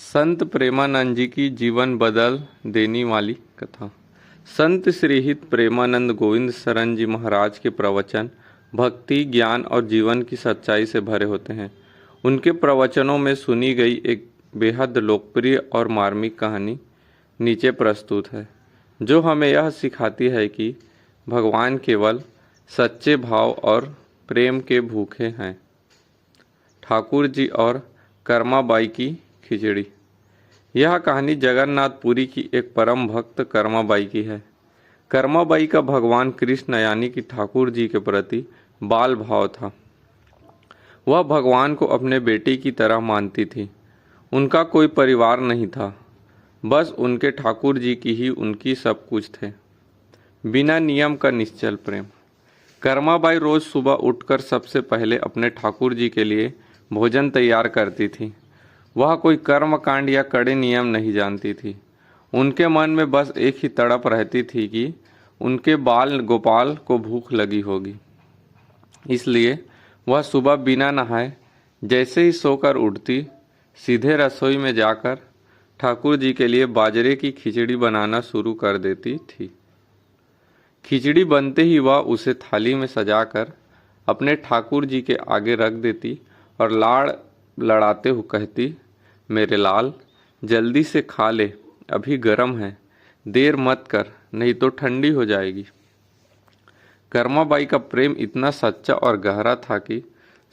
संत प्रेमानंद जी की जीवन बदल देने वाली कथा। संत श्रीहित प्रेमानंद गोविंद शरण जी महाराज के प्रवचन भक्ति, ज्ञान और जीवन की सच्चाई से भरे होते हैं। उनके प्रवचनों में सुनी गई एक बेहद लोकप्रिय और मार्मिक कहानी नीचे प्रस्तुत है, जो हमें यह सिखाती है कि भगवान केवल सच्चे भाव और प्रेम के भूखे हैं। ठाकुर जी और कर्माबाई की खिचड़ी। यह कहानी जगन्नाथपुरी की एक परम भक्त कर्माबाई की है। कर्माबाई का भगवान कृष्ण यानी कि ठाकुर जी के प्रति बाल भाव था। वह भगवान को अपने बेटे की तरह मानती थी। उनका कोई परिवार नहीं था, बस उनके ठाकुर जी की ही उनकी सब कुछ थे। बिना नियम का निश्चल प्रेम। कर्माबाई रोज सुबह उठकर सबसे पहले अपने ठाकुर जी के लिए भोजन तैयार करती थी। वह कोई कर्म कांड या कड़े नियम नहीं जानती थी। उनके मन में बस एक ही तड़प रहती थी कि उनके बाल गोपाल को भूख लगी होगी। इसलिए वह सुबह बिना नहाए जैसे ही सोकर उठती, सीधे रसोई में जाकर ठाकुर जी के लिए बाजरे की खिचड़ी बनाना शुरू कर देती थी। खिचड़ी बनते ही वह उसे थाली में सजाकर अपने ठाकुर जी के आगे रख देती और लाड़ लड़ाते हुए कहती, मेरे लाल, जल्दी से खा ले, अभी गर्म है, देर मत कर, नहीं तो ठंडी हो जाएगी। कर्माबाई का प्रेम इतना सच्चा और गहरा था कि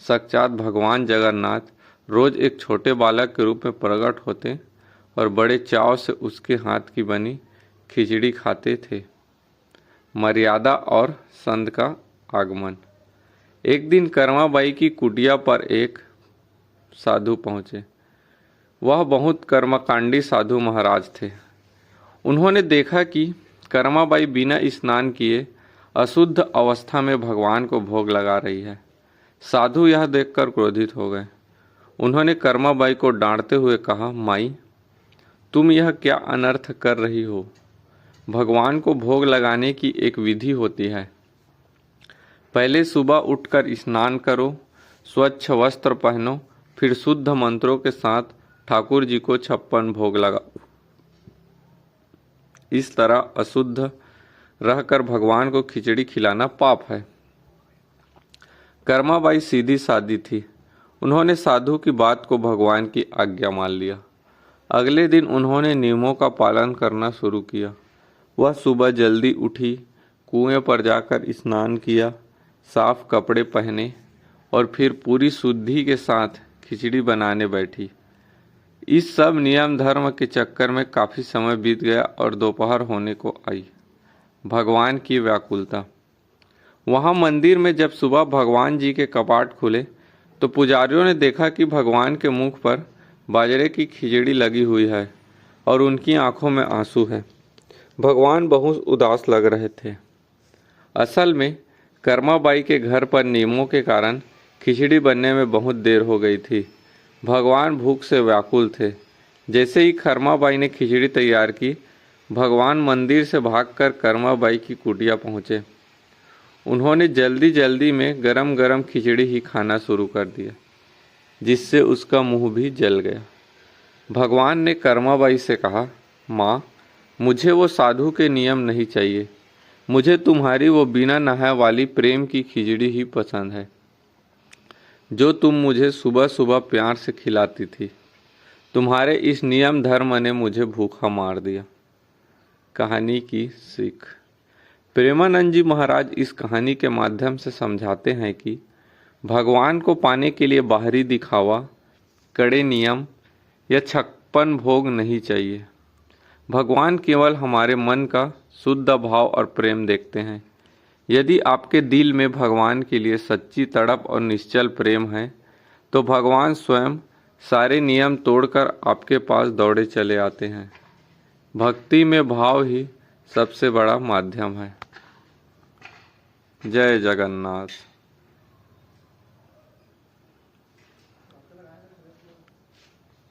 साक्षात भगवान जगन्नाथ रोज एक छोटे बालक के रूप में प्रकट होते और बड़े चाव से उसके हाथ की बनी खिचड़ी खाते थे। मर्यादा और संत का आगमन। एक दिन कर्माबाई की कुटिया पर एक साधु पहुँचे। वह बहुत कर्मकांडी साधु महाराज थे। उन्होंने देखा कि कर्माबाई बिना स्नान किए अशुद्ध अवस्था में भगवान को भोग लगा रही है। साधु यह देखकर क्रोधित हो गए। उन्होंने कर्माबाई को डांटते हुए कहा, माई, तुम यह क्या अनर्थ कर रही हो? भगवान को भोग लगाने की एक विधि होती है। पहले सुबह उठकर स्नान करो, स्वच्छ वस्त्र पहनो, फिर शुद्ध मंत्रों के साथ ठाकुर जी को 56 भोग लगाओ। इस तरह अशुद्ध रहकर भगवान को खिचड़ी खिलाना पाप है। कर्माबाई सीधी सादी थी। उन्होंने साधु की बात को भगवान की आज्ञा मान लिया। अगले दिन उन्होंने नियमों का पालन करना शुरू किया। वह सुबह जल्दी उठी, कुएं पर जाकर स्नान किया, साफ कपड़े पहने और फिर पूरी शुद्धि के साथ खिचड़ी बनाने बैठी। इस सब नियम धर्म के चक्कर में काफ़ी समय बीत गया और दोपहर होने को आई। भगवान की व्याकुलता। वहाँ मंदिर में जब सुबह भगवान जी के कपाट खुले तो पुजारियों ने देखा कि भगवान के मुख पर बाजरे की खिचड़ी लगी हुई है और उनकी आंखों में आंसू है। भगवान बहुत उदास लग रहे थे। असल में कर्माबाई के घर पर नियमों के कारण खिचड़ी बनने में बहुत देर हो गई थी। भगवान भूख से व्याकुल थे। जैसे ही कर्माबाई ने खिचड़ी तैयार की, भगवान मंदिर से भागकर कर्माबाई की कुटिया पहुँचे। उन्होंने जल्दी जल्दी में गरम गरम खिचड़ी ही खाना शुरू कर दिया, जिससे उसका मुंह भी जल गया। भगवान ने कर्माबाई से कहा, माँ, मुझे वो साधु के नियम नहीं चाहिए। मुझे तुम्हारी वो बिना नहाए वाली प्रेम की खिचड़ी ही पसंद है, जो तुम मुझे सुबह सुबह प्यार से खिलाती थी। तुम्हारे इस नियम धर्म ने मुझे भूखा मार दिया। कहानी की सीख। प्रेमानंद जी महाराज इस कहानी के माध्यम से समझाते हैं कि भगवान को पाने के लिए बाहरी दिखावा, कड़े नियम या 56 भोग नहीं चाहिए। भगवान केवल हमारे मन का शुद्ध भाव और प्रेम देखते हैं। यदि आपके दिल में भगवान के लिए सच्ची तड़प और निश्चल प्रेम है, तो भगवान स्वयं सारे नियम तोड़कर आपके पास दौड़े चले आते हैं। भक्ति में भाव ही सबसे बड़ा माध्यम है। जय जगन्नाथ।